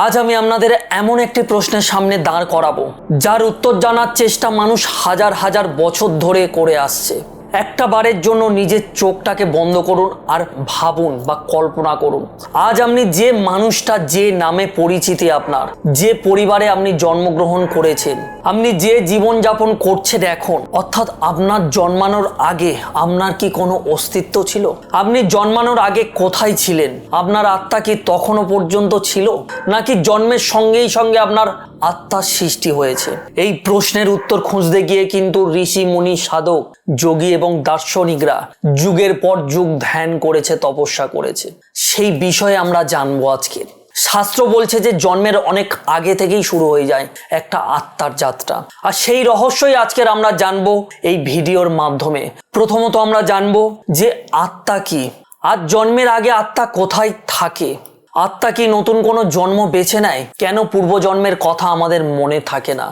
আজ আমি আপনাদের এমন একটি প্রশ্নের সামনে দাঁড় করাবো যার উত্তর জানার চেষ্টা মানুষ হাজার হাজার বছর ধরে করে আসছে। একটা বারের জন্য নিজের চোখটাকে বন্ধ করুন আর ভাবুন বা কল্পনা করুন, আজ আপনি যে মানুষটা, যে নামে পরিচিতি আপনার, যে পরিবারে আপনি জন্মগ্রহণ করেছেন, আপনি যে জীবনযাপন করছেন এখন, অর্থাৎ আপনার জন্মানোর আগে আপনার কি কোনো অস্তিত্ব ছিল? আপনি জন্মানোর আগে কোথায় ছিলেন? আপনার আত্মা কি তখনও পর্যন্ত ছিল, নাকি জন্মের সঙ্গেই সঙ্গে আপনার আত্মার সৃষ্টি হয়েছে? এই প্রশ্নের উত্তর খুঁজতে গিয়ে কিন্তু ঋষি মুনি, সাধক, যোগী এবং দার্শনিকরা যুগের পর যুগ ধ্যান করেছে, তপস্যা করেছে। সেই বিষয়ে আমরা জানবো আজকে। শাস্ত্র বলছে যে জন্মের অনেক আগে থেকেই শুরু হয়ে যায় একটা আত্মার যাত্রা, আর সেই রহস্যই আজকের আমরা জানবো এই ভিডিওর মাধ্যমে। প্রথমত আমরা জানবো যে আত্মা কি, আর জন্মের আগে আত্মা কোথায় থাকে, আত্মা কি নতুন কোনো জন্ম বেছে নেয়, কেন পূর্বজন্মের কথা আমাদের মনে থাকে না,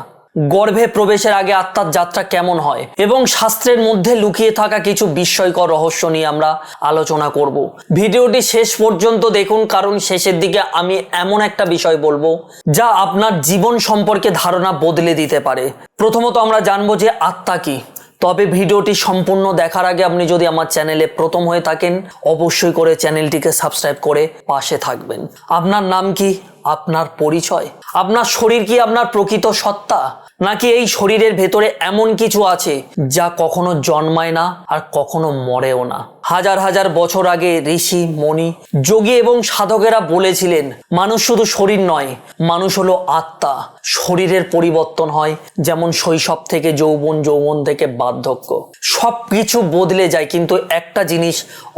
গর্ভে প্রবেশের আগে আত্মার যাত্রা কেমন হয়, এবং শাস্ত্রের মধ্যে লুকিয়ে থাকা কিছু বিস্ময়কর রহস্য নিয়ে আমরা আলোচনা করব। ভিডিওটি শেষ পর্যন্ত দেখুন, কারণ শেষের দিকে আমি এমন একটা বিষয় বলবো যা আপনার জীবন সম্পর্কে ধারণা বদলে দিতে পারে। প্রথমত আমরা জানবো যে আত্মা কি। তবে ভিডিওটি সম্পূর্ণ দেখার আগে আপনি যদি আমার চ্যানেলে প্রথম হয়ে থাকেন, অবশ্যই করে চ্যানেলটিকে সাবস্ক্রাইব করে পাশে থাকবেন। আপনার নাম কি? আপনার পরিচয়? আপনার শরীর কি আপনার প্রকৃত সত্তা, নাকি এই শরীরের ভেতরে এমন কিছু আছে যা কখনো জন্মায় না আর কখনো মরেও না? হাজার হাজার বছর আগে ঋষি, মণি, যোগী এবং সাধকেরা বলেছিলেন মানুষ শুধু শরীর নয়, মানুষ হলো আত্মা। শরীরের পরিবর্তন হয়, যেমন শৈশব থেকে যৌবন, যৌবন থেকে বার্ধক্য, সব কিছু বদলে যায়, কিন্তু একটা জিনিস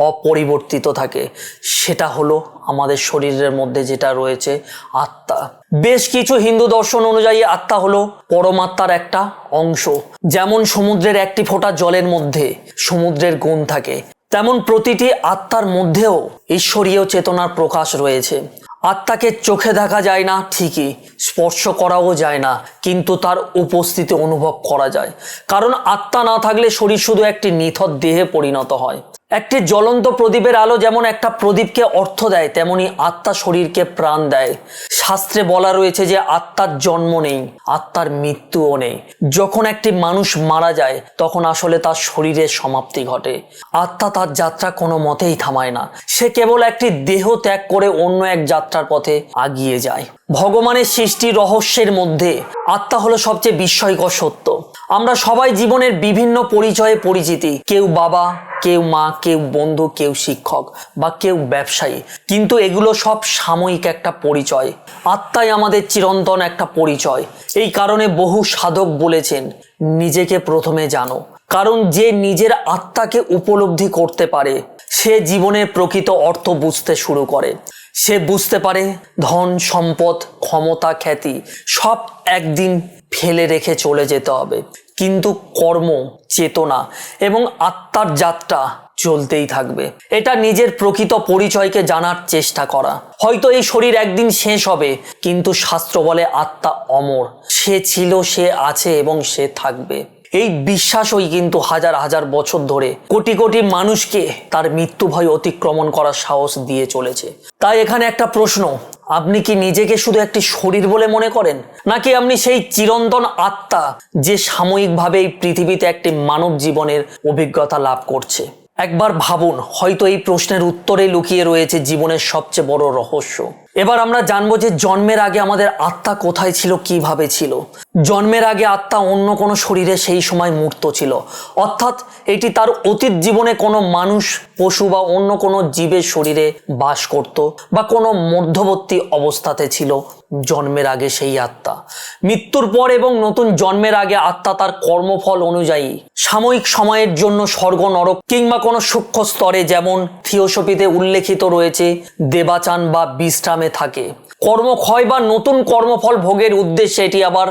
অপরিবর্তিত থাকে, সেটা হলো আমাদের শরীরের মধ্যে যেটা রয়েছে আত্মা। বেশ কিছু হিন্দু দর্শন অনুযায়ী আত্মা হলো পরমাত্মার একটা অংশ। যেমন সমুদ্রের একটি ফোঁটা জলের মধ্যে সমুদ্রের গুণ থাকে, তেমন প্রতিটি আত্মার মধ্যেও ঈশ্বরীয় চেতনার প্রকাশ রয়েছে। আত্মাকে চোখে দেখা যায় না ঠিকই, স্পর্শ করাও যায় না, কিন্তু তার উপস্থিতি অনুভব করা যায়। কারণ আত্মা না থাকলে শরীর শুধু একটি নিথর দেহে পরিণত হয়। একটি জ্বলন্ত প্রদীপের আলো যেমন একটা প্রদীপকে অর্থ দেয়, তেমনি আত্মা শরীরকে প্রাণ দেয়। শাস্ত্রে বলা রয়েছে যে আত্মার জন্ম নেই, আত্মার মৃত্যুও নেই। যখন একটি মানুষ মারা যায় তখন আসলে তার শরীরের সমাপ্তি ঘটে। আত্মা তার যাত্রা কোনো মতেই থামায় না, সে কেবল একটি দেহ ত্যাগ করে অন্য এক যাত্রার পথে আগিয়ে যায়। ভগবানের সৃষ্টি রহস্যের মধ্যে আত্মা হলো সবচেয়ে বিস্ময়কর সত্য। আমরা সবাই জীবনের বিভিন্ন পরিচয়ে পরিচিতি, কেউ বাবা, কেউ মা, কেউ বন্ধু, কেউ শিক্ষক বা কেউ ব্যবসায়ী, কিন্তু এগুলো সব সাময়িক একটা পরিচয়। আত্মাই আমাদের চিরন্তন একটা পরিচয়। এই কারণে বহু সাধক বলেছেন নিজেকে প্রথমে জানো, কারণ যে নিজের আত্মাকে উপলব্ধি করতে পারে সে জীবনের প্রকৃত অর্থ বুঝতে শুরু করে। সে বুঝতে পারে ধন, সম্পদ, ক্ষমতা, খ্যাতি সব একদিন ফেলে রেখে চলে যেতে হবে, কিন্তু কর্ম, চেতনা এবং আত্মার যাত্রা চলতেই থাকবে। এটা নিজের প্রকৃত পরিচয়কে জানার চেষ্টা করা। হয়তো এই শরীর একদিন শেষ হবে, কিন্তু শাস্ত্র বলে আত্মা অমর, সে ছিল, সে আছে এবং সে থাকবে। এই বিশ্বাসই কিন্তু হাজার হাজার বছর ধরে কোটি কোটি মানুষকে তার মৃত্যু ভয় অতিক্রমণ করার সাহস দিয়ে চলেছে। তাই এখানে একটা প্রশ্ন, আপনি কি নিজেকে শুধু একটি শরীর বলে মনে করেন, নাকি আপনি সেই চিরন্তন আত্মা যে সাময়িকভাবে এই পৃথিবীতে একটি মানব জীবনের অভিজ্ঞতা লাভ করছে? একবার ভাবুন, হয়তো এই প্রশ্নের উত্তরে লুকিয়ে রয়েছে জীবনের সবচেয়ে বড় রহস্য। এবার আমরা জানবো যে জন্মের আগে আমাদের আত্মা কোথায় ছিল, কিভাবে ছিল। জন্মের আগে আত্মা অন্য কোনো শরীরে সেই সময় মূর্ত ছিল, অর্থাৎ এটি তার অতীত জীবনে কোনো মানুষ, পশু বা অন্য কোনো জীবের শরীরে বাস করত বা কোনো মধ্যবর্তী অবস্থাতে ছিল। জন্মের আগে সেই আত্মা মৃত্যুর পর এবং নতুন জন্মের আগে আত্মা তার কর্মফল অনুযায়ী সাময়িক সময়ের জন্য স্বর্গ, নরক কিংবা কোনো সূক্ষ্ম স্তরে, যেমন থিওসফিতে উল্লেখিত রয়েছে, দেবাচান বা বিশ্রামে থাকে। কর্মক্ষয় বা নতুন কর্মফল ভোগের উদ্দেশ্যে এটি আবার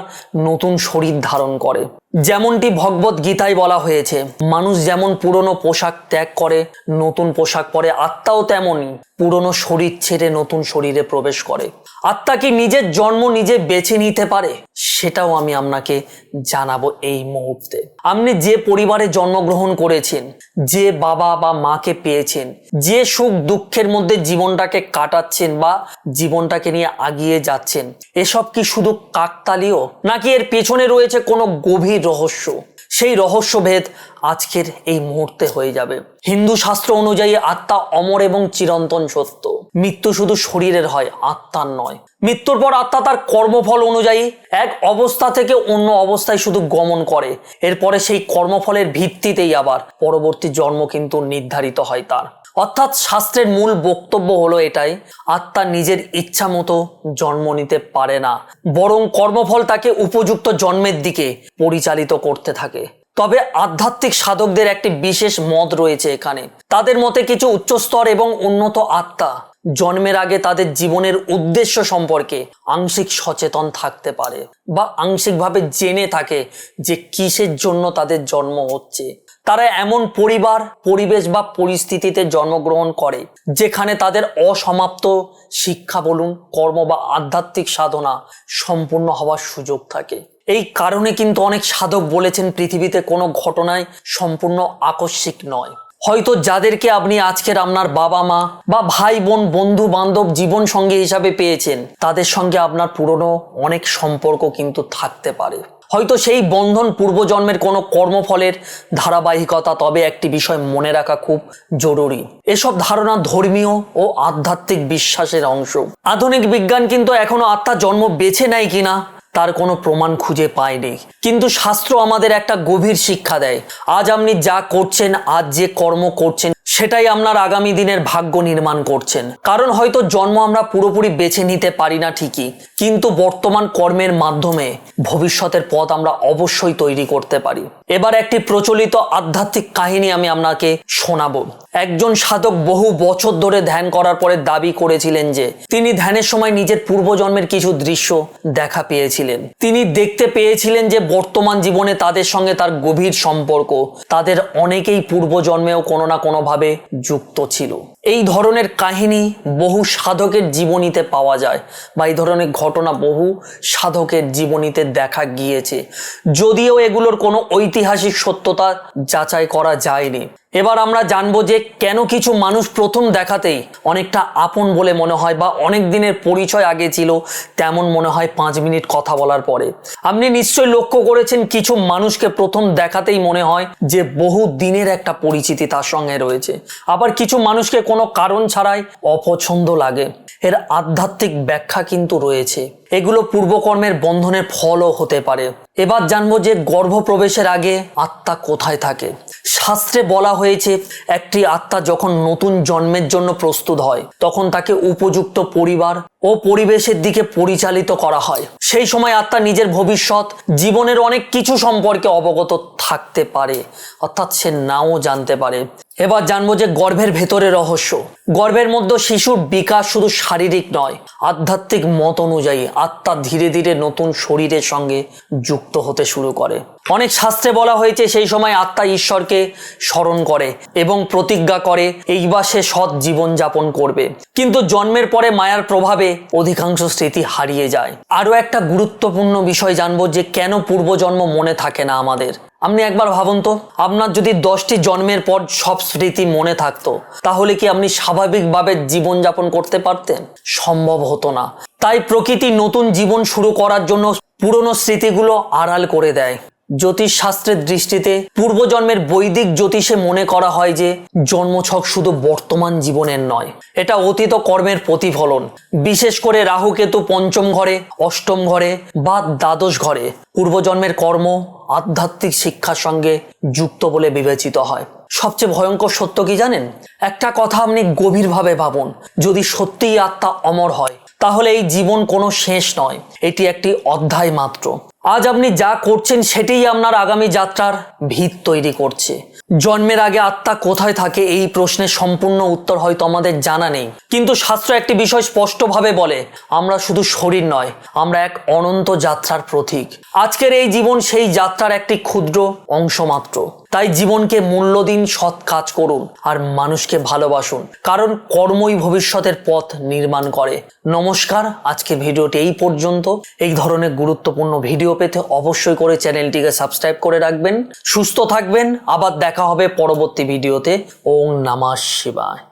নতুন শরীর ধারণ করে। যেমনটি ভগবত গীতায় বলা হয়েছে, মানুষ যেমন পুরনো পোশাক ত্যাগ করে নতুন পোশাক পরে, আত্মাও তেমনই পুরনো শরীর ছেড়ে নতুন শরীরে প্রবেশ করে। আত্মা কি নিজের জন্ম নিজে বেছে নিতে পারে? সেটাও আমি আপনাকে জানাবো এই মুহূর্তে। আপনি যে পরিবারে জন্মগ্রহণ করেছেন, যে বাবা বা মাকে পেয়েছেন, যে সুখ দুঃখের মধ্যে জীবনটাকে কাটাচ্ছেন বা জীবনটাকে নিয়ে আগিয়ে যাচ্ছেন, এসব কি শুধু কাকতালীয়, নাকি এর পেছনে রয়েছে কোনো গভীর রহস্য? সেই রহস্যভেদ আজকের এই মুহূর্তে হয়ে যাবে। হিন্দু শাস্ত্র অনুযায়ী আত্মা অমর এবং চিরন্তন সত্য। মৃত্যু শুধু শরীরের হয়, আত্মার নয়। মৃত্যুর পর আত্মা তার কর্মফল অনুযায়ী এক অবস্থা থেকে অন্য অবস্থায় শুধু গমন করে। এরপরে সেই কর্মফলের ভিত্তিতেই আবার পরবর্তী জন্ম কিন্তু নির্ধারিত হয় তার। অর্থাৎ শাস্ত্রের মূল বক্তব্য হলো এটাই, আত্মা নিজের ইচ্ছা মতো জন্ম নিতে পারে না, বরং কর্মফল তাকে উপযুক্ত জন্মের দিকে পরিচালিত করতে থাকে। তবে আধ্যাত্মিক সাধকদের একটি বিশেষ মত রয়েছে এখানে। তাদের মতে কিছু উচ্চস্তর এবং উন্নত আত্মা জন্মের আগে তাদের জীবনের উদ্দেশ্য সম্পর্কে আংশিক সচেতন থাকতে পারে বা আংশিকভাবে জেনে থাকে যে কিসের জন্য তাদের জন্ম হচ্ছে। তারা এমন পরিবার, পরিবেশ বা পরিস্থিতিতে জন্মগ্রহণ করে যেখানে তাদের অসমাপ্ত শিক্ষা বলুন, কর্ম বা আধ্যাত্মিক সাধনা সম্পূর্ণ হওয়ার সুযোগ থাকে। এই কারণে কিন্তু অনেক সাধক বলেছেন পৃথিবীতে কোনো ঘটনাই সম্পূর্ণ আকস্মিক নয়। হয়তো যাদেরকে আপনি আজকের আপনার বাবা মা বা ভাই বোন, বন্ধু বান্ধব, জীবন সঙ্গী হিসাবে পেয়েছেন, তাদের সঙ্গে আপনার পুরনো অনেক সম্পর্ক কিন্তু থাকতে পারে। হয়তো সেই বন্ধন পূর্বজন্মের কোনো কর্মফলের ধারাবাহিকতা। তবে একটি বিষয় মনে রাখা খুব জরুরি, এসব ধারণা ধর্মীয় ও আধ্যাত্মিক বিশ্বাসের অংশ। আধুনিক বিজ্ঞান কিন্তু এখনো আত্মা জন্ম বেছে নেয় কিনা তার কোনো প্রমাণ খুঁজে পায়নি, কিন্তু শাস্ত্র আমাদের একটা গভীর শিক্ষা দেয়। আজ আপনি যা করছেন, আজ যে কর্ম করছেন, সেটাই আপনার আগামী দিনের ভাগ্য নির্মাণ করছেন। কারণ হয়তো জন্ম আমরা পুরোপুরি বেছে নিতে পারি না ঠিকই, কিন্তু বর্তমান কর্মের মাধ্যমে ভবিষ্যতের পথ আমরা অবশ্যই তৈরি করতে পারি। এবার একটি প্রচলিত আধ্যাত্মিক কাহিনী আমি আপনাকে শোনাবো। একজন সাধক বহু বছর ধরে ধ্যান করার পরে দাবি করেছিলেন যে তিনি ধ্যানের সময় নিজের পূর্বজন্মের কিছু দৃশ্য দেখা পেয়েছিলেন। তিনি দেখতে পেয়েছিলেন যে বর্তমান জীবনে তাদের সঙ্গে তার গভীর সম্পর্ক, তাদের অনেকেই পূর্বজন্মেও কোনো না কোনোভাবে যুক্ত ছিল। এই ধরনের কাহিনী বহু সাধকের জীবনীতে পাওয়া যায় বা এই ধরনের ঘটনা বহু সাধকের জীবনীতে দেখা গিয়েছে, যদিও এগুলোর কোনো ঐতিহাসিক সত্যতা যাচাই করা যায়নি। এবার আমরা জানবো যে কেন কিছু মানুষ প্রথম দেখাতেই অনেকটা আপন বলে মনে হয় বা অনেক দিনের পরিচয় আগে ছিল তেমন মনে হয় 5 মিনিট কথা বলার পরে। আপনি নিশ্চয়ই লক্ষ্য করেছেন কিছু মানুষকে প্রথম দেখাতেই মনে হয় যে বহু দিনের একটা পরিচিতি তার সঙ্গে রয়েছে। আবার কিছু মানুষকে কোনো কারণ ছাড়াই অপছন্দ লাগে। এর আধ্যাত্মিক ব্যাখ্যা কিন্তু রয়েছে। এগুলো পূর্বকর্মের বন্ধনের ফলও হতে পারে। এবার জানবো যে গর্ভপ্রবেশের আগে আত্মা কোথায় থাকে। শাস্ত্রে বলা হয়েছে একটি আত্মা যখন নতুন জন্মের জন্য প্রস্তুত হয় তখন তাকে উপযুক্ত পরিবার ও পরিবেশের দিকে পরিচালিত করা হয়। সেই সময় আত্মা নিজের ভবিষ্যৎ জীবনের অনেক কিছু সম্পর্কে অবগত থাকতে পারে, অর্থাৎ সে নাও জানতে পারে। এবার জানবো যে গর্ভের ভেতরে রহস্য। গর্ভের মধ্যে শিশুর বিকাশ শুধু শারীরিক নয়, আধ্যাত্মিক মত অনুযায়ী আত্মা ধীরে ধীরে নতুন শরীরের সঙ্গে যুক্ত হতে শুরু করে। অনেক শাস্ত্রে বলা হয়েছে সেই সময় আত্মা ঈশ্বরকে স্মরণ করে এবং প্রতিজ্ঞা করে এইবার সে সৎ জীবন যাপন করবে। কিন্তু জন্মের পরে মায়ার প্রভাবে অধিকাংশ স্মৃতি হারিয়ে যায়। আরও একটা গুরুত্বপূর্ণ বিষয় জানবো যে কেন পূর্বজন্ম মনে থাকে না আমাদের। আপনি একবার ভাবুন তো, আপনার যদি 10টি জন্মের পর সব স্মৃতি মনে থাকতো তাহলে কি আপনি স্বাভাবিকভাবে জীবনযাপন করতে পারতেন? সম্ভব হতো না। তাই প্রকৃতি নতুন জীবন শুরু করার জন্য পুরনো স্মৃতিগুলো আড়াল করে দেয়। জ্যোতিষ শাস্ত্রের দৃষ্টিতে পূর্বজন্মের বৈদিক জ্যোতিষে মনে করা হয় যে জন্মছক শুধু বর্তমান জীবনের নয়, এটা অতীত কর্মের প্রতিফলন। বিশেষ করে রাহু কেতু পঞ্চম ঘরে, অষ্টম ঘরে বা দ্বাদশ ঘরে পূর্বজন্মের কর্ম আধ্যাত্মিক শিক্ষার সঙ্গে যুক্ত বলে বিবেচিত হয়। সবচেয়ে ভয়ঙ্কর সত্য কি জানেন? একটা কথা আপনি গভীরভাবে ভাবুন, যদি সত্যিই আত্মা অমর হয় তাহলে এই জীবন কোনো শেষ নয়, এটি একটি অধ্যায় মাত্র। আজ আপনি যা করছেন সেটাই আপনার আগামী যাত্রার ভিত তৈরি করছে। জন্মের আগে আত্মা কোথায় থাকে এই প্রশ্নের সম্পূর্ণ উত্তর হয়তো আমাদের জানা নেই, কিন্তু শাস্ত্র একটি বিষয় স্পষ্টভাবে বলে, আমরা শুধু শরীর নয়, আমরা এক অনন্ত যাত্রার প্রতীক। আজকের এই জীবন সেই যাত্রার একটি ক্ষুদ্র অংশ মাত্র। তাই জীবনকে মূল্য দিন, সৎ কাজ করুন আর মানুষকে ভালোবাসুন, কারণ কর্মই ভবিষ্যতের পথ নির্মাণ করে। নমস্কার, আজকের ভিডিওটি এই পর্যন্ত। এই ধরনের গুরুত্বপূর্ণ ভিডিও পেতে অবশ্যই করে চ্যানেলটিকে সাবস্ক্রাইব করে রাখবেন। সুস্থ থাকবেন, আবার দেখা হবে পরবর্তী ভিডিওতে। ওম নমঃ শিবায়।